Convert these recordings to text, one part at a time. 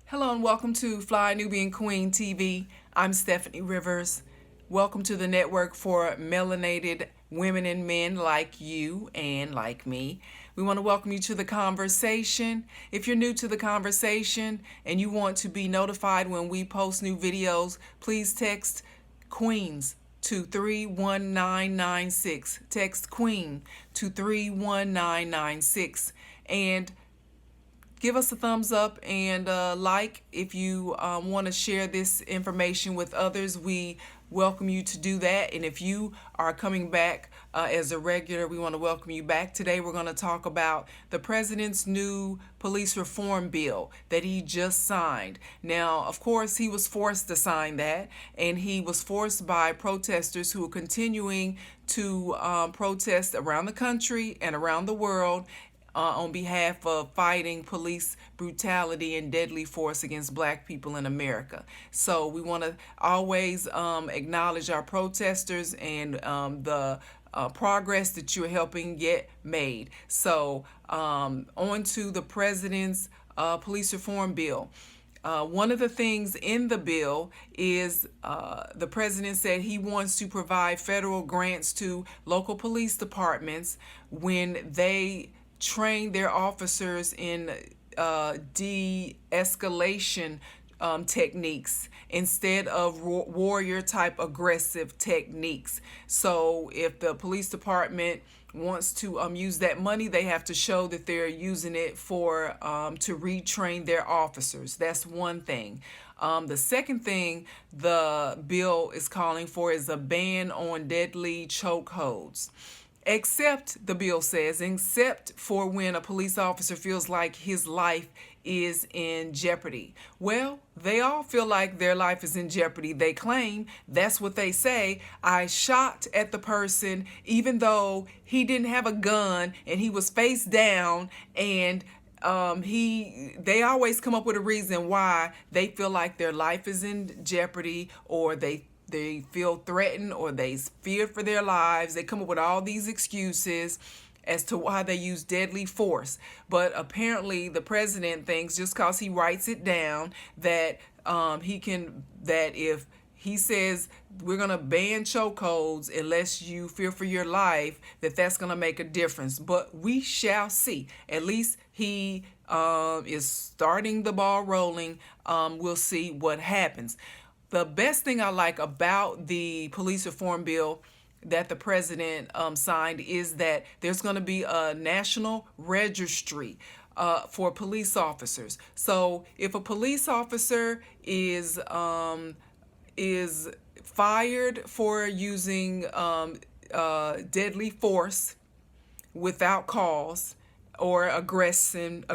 Hello and welcome to Fly Nubian Queen TV. I'm Stephanie Rivers. Welcome to the network for melanated women and men like you and like me. We want to welcome you to the conversation. If you're new to the conversation and you want to be notified when we post new videos, please text Queens to 31996. Text Queen to 31996 and give us a thumbs up and like if you want to share this information with others. We welcome you to do that. And if you are coming back as a regular, we want to welcome you back. Today we're going to talk about the president's new police reform bill that he just signed. Now, of course, he was forced to sign that, and he was forced by protesters who are continuing to protest around the country and around the world on behalf of fighting police brutality and deadly force against black people in America. So we want to always acknowledge our protesters and the progress that you're helping get made. So on to the president's police reform bill. One of the things in the bill is the president said he wants to provide federal grants to local police departments when they train their officers in de-escalation techniques instead of warrior type aggressive techniques. So if the police department wants to use that money, they have to show that they're using it for to retrain their officers. That's one thing. The second thing the bill is calling for is a ban on deadly chokeholds. Except, the bill says, except for when a police officer feels like his life is in jeopardy. Well, they all feel like their life is in jeopardy. They claim, that's what they say. I shot at the person even though he didn't have a gun and he was face down, and they always come up with a reason why they feel like their life is in jeopardy, or they feel threatened, or they fear for their lives. They come up with all these excuses as to why they use deadly force. But apparently the president thinks just because he writes it down that that if he says we're going to ban chokeholds unless you fear for your life, that's going to make a difference. But we shall see. At least he is starting the ball rolling. We'll see what happens. The best thing I like about the police reform bill that the president signed is that there's going to be a national registry for police officers. So if a police officer is fired for using deadly force without cause, or aggressive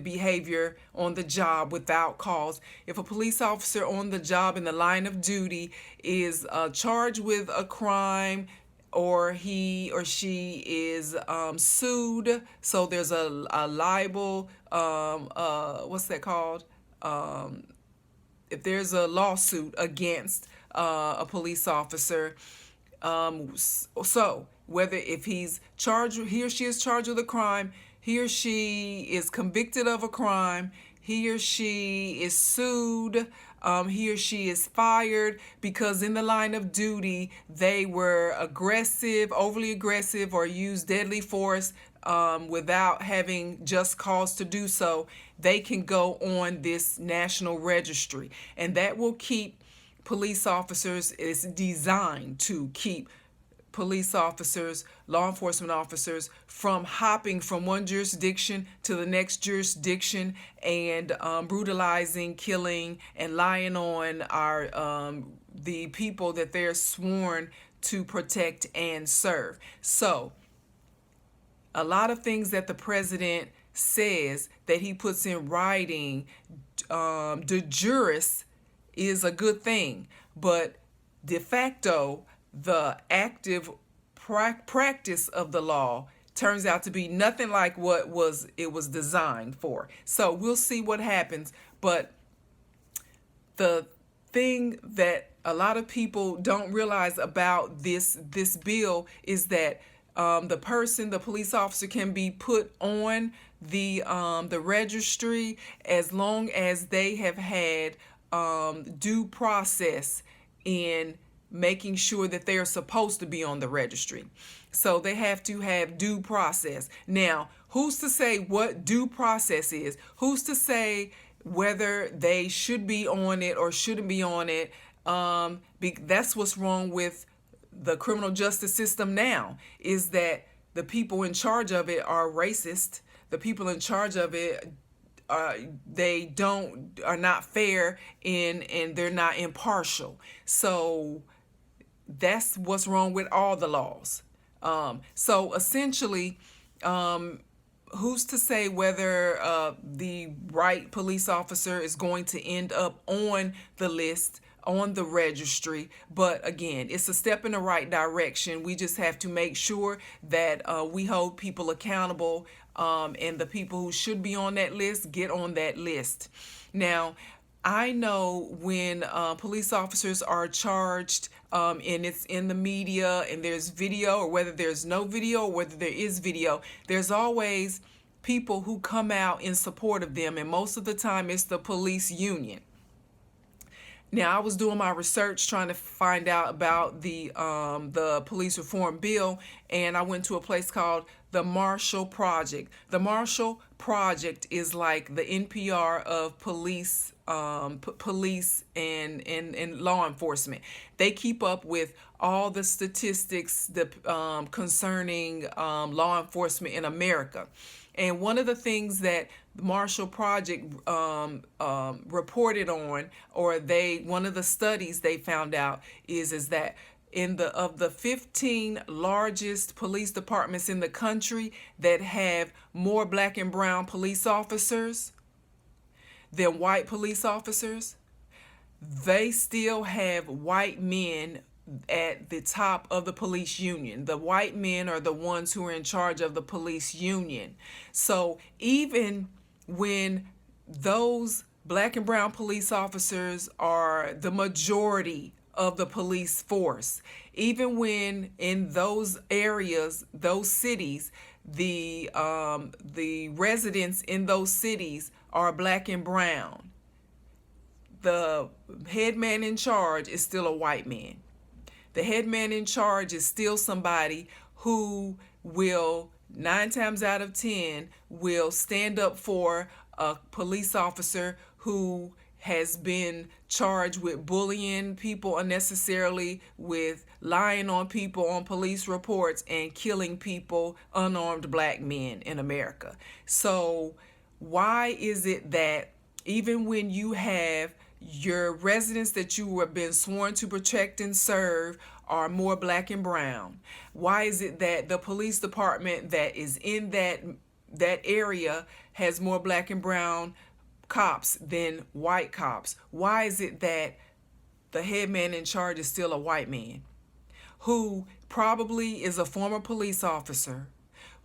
behavior on the job without cause. If a police officer on the job in the line of duty is charged with a crime, or he or she is sued, so there's a libel, what's that called? If there's a lawsuit against a police officer, so whether if he's charged, he or she is charged with a crime, he or she is convicted of a crime, he or she is sued, he or she is fired because in the line of duty they were overly aggressive, or used deadly force without having just cause to do so, they can go on this national registry. And that will keep police officers, it's designed to keep police officers, law enforcement officers, from hopping from one jurisdiction to the next jurisdiction and brutalizing, killing, and lying on the people that they're sworn to protect and serve. So a lot of things that the president says that he puts in writing, de juris, is a good thing, but de facto, the active practice of the law turns out to be nothing like what it was designed for. So we'll see what happens. But the thing that a lot of people don't realize about this bill is that the police officer can be put on the registry as long as they have had due process in making sure that they are supposed to be on the registry. So they have to have due process. Now, who's to say what due process is? Who's to say whether they should be on it or shouldn't be on it? That's what's wrong with the criminal justice system now, is that the people in charge of it are racist. The people in charge of it are not fair, and they're not impartial. So that's what's wrong with all the laws. So essentially, who's to say whether the right police officer is going to end up on the list, on the registry? But again, it's a step in the right direction. We just have to make sure that we hold people accountable, and the people who should be on that list get on that list. Now, I know when police officers are charged, and it's in the media and there's video, or whether there's no video, or whether there is video, there's always people who come out in support of them, and most of the time it's the police union. Now, I was doing my research trying to find out about the police reform bill, and I went to a place called the Marshall Project. The Marshall Project is like the NPR of police, police and law enforcement. They keep up with all the statistics concerning law enforcement in America. And one of the things that the Marshall Project reported on, or one of the studies they found out is that of the 15 largest police departments in the country that have more black and brown police officers than white police officers, they still have white men at the top of the police union. The white men are the ones who are in charge of the police union. So even when those black and brown police officers are the majority of the police force, even when in those areas, those cities, the residents in those cities are black and brown, the head man in charge is still a white man. The head man in charge is still somebody who will, 9 times out of 10, will stand up for a police officer who has been charged with bullying people unnecessarily, with lying on people on police reports, and killing people, unarmed black men in America. So why is it that even when you have your residents that you have been sworn to protect and serve are more black and brown, why is it that the police department that is in that area has more black and brown cops than white cops? Why is it that the head man in charge is still a white man who probably is a former police officer,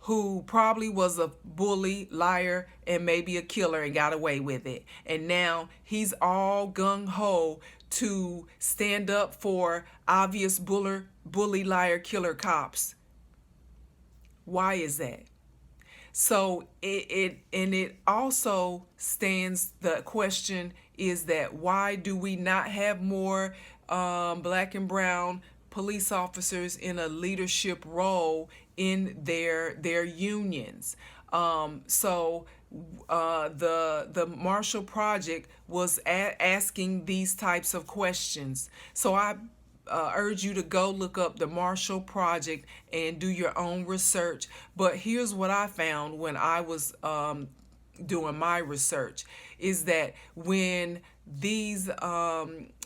who probably was a bully, liar, and maybe a killer and got away with it? And now he's all gung-ho to stand up for obvious bully, liar, killer cops. Why is that? So it also stands, the question is that why do we not have more black and brown police officers in a leadership role in their unions? So the Marshall Project was asking these types of questions. So I urge you to go look up the Marshall Project and do your own research. But here's what I found when I was doing my research, is that when these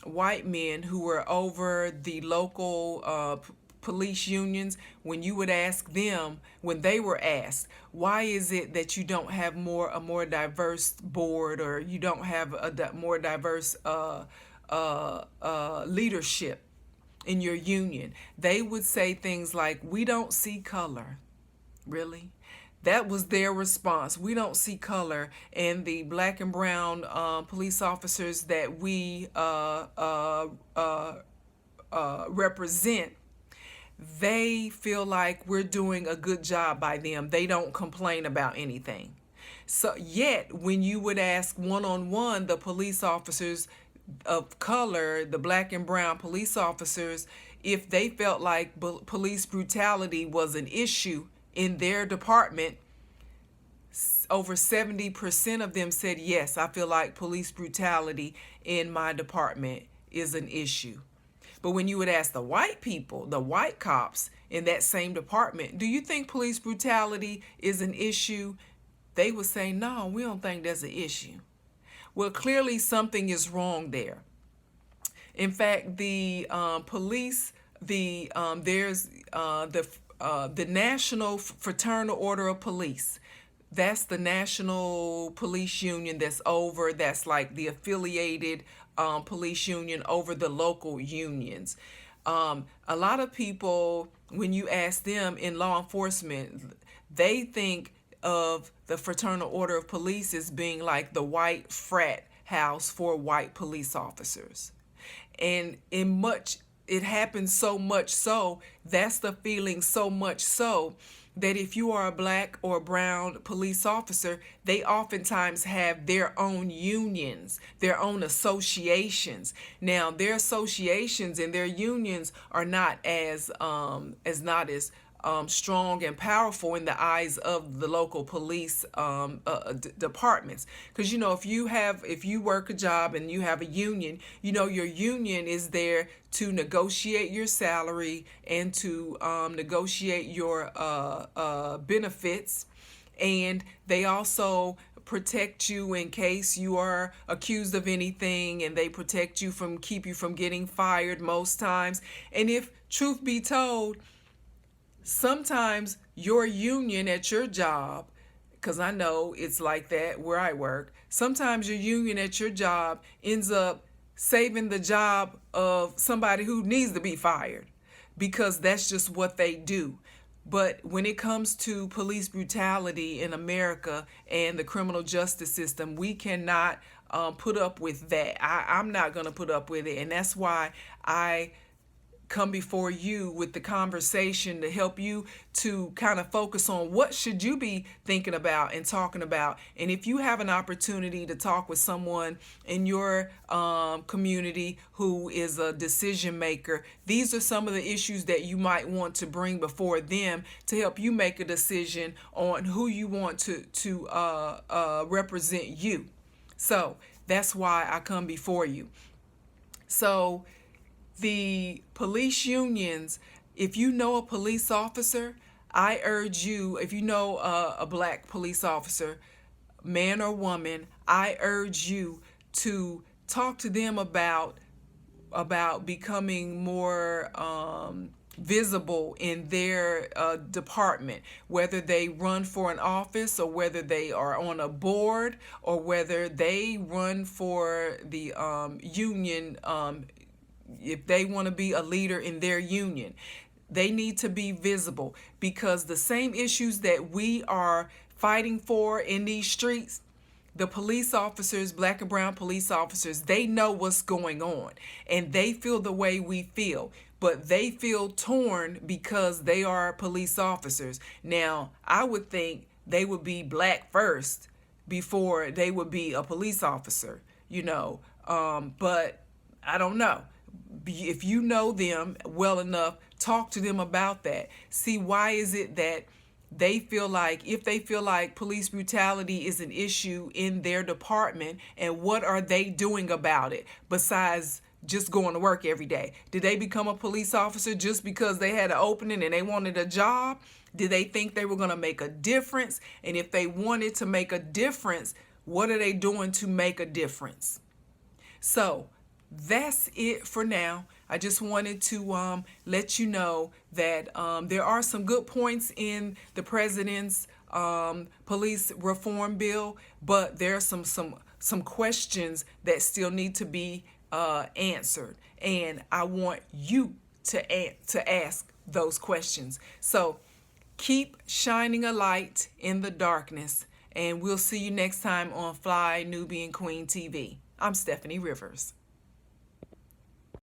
white men who were over the local police unions, when you would ask them, when they were asked, why is it that you don't have a more diverse board, or you don't have a more diverse leadership in your union, they would say things like, we don't see color. Really? That was their response. We don't see color. And the black and brown police officers that we represent, they feel like we're doing a good job by them. They don't complain about anything. So yet, when you would ask one-on-one the police officers of color, the black and brown police officers, if they felt like police brutality was an issue in their department, over 70% of them said, yes, I feel like police brutality in my department is an issue. But when you would ask the white people, the white cops in that same department, do you think police brutality is an issue? They would say, no, we don't think there's an issue. Well, clearly something is wrong there. In fact, the police, there's the National Fraternal Order of Police. That's the national police union that's like the affiliated police union over the local unions. A lot of people, when you ask them in law enforcement, they think of the Fraternal Order of Police as being like the white frat house for white police officers. And it happens so much so, that's the feeling, so much so that if you are a black or brown police officer, they oftentimes have their own unions, their own associations. Now, their associations and their unions are not as strong and powerful in the eyes of the local police departments. Because, if you work a job and you have a union, your union is there to negotiate your salary and to negotiate your benefits. And they also protect you in case you are accused of anything, and they protect you keep you from getting fired most times. And if truth be told, sometimes your union at your job, because I know it's like that where I work, sometimes your union at your job ends up saving the job of somebody who needs to be fired, because that's just what they do. But when it comes to police brutality in America and the criminal justice system, we cannot put up with that. I'm not going to put up with it. And that's why I come before you with the conversation to help you to kind of focus on what should you be thinking about and talking about. And if you have an opportunity to talk with someone in your community who is a decision maker, these are some of the issues that you might want to bring before them to help you make a decision on who you want to represent you. So that's why I come before you. So the police unions, if you know a police officer, I urge you, if you know a black police officer, man or woman, I urge you to talk to them about becoming more visible in their department, whether they run for an office or whether they are on a board or whether they run for the union. If they want to be a leader in their union, they need to be visible, because the same issues that we are fighting for in these streets, the police officers, black and brown police officers, they know what's going on and they feel the way we feel, but they feel torn because they are police officers. Now, I would think they would be black first before they would be a police officer, but I don't know. If you know them well enough, talk to them about that. See, why is it that if they feel like police brutality is an issue in their department, and what are they doing about it besides just going to work every day? Did they become a police officer just because they had an opening and they wanted a job? Did they think they were going to make a difference? And if they wanted to make a difference, what are they doing to make a difference? So that's it for now. I just wanted to let you know that there are some good points in the president's police reform bill, but there are some questions that still need to be answered, and I want you to ask those questions. So keep shining a light in the darkness, and we'll see you next time on Fly Nubian Queen TV. I'm Stephanie Rivers.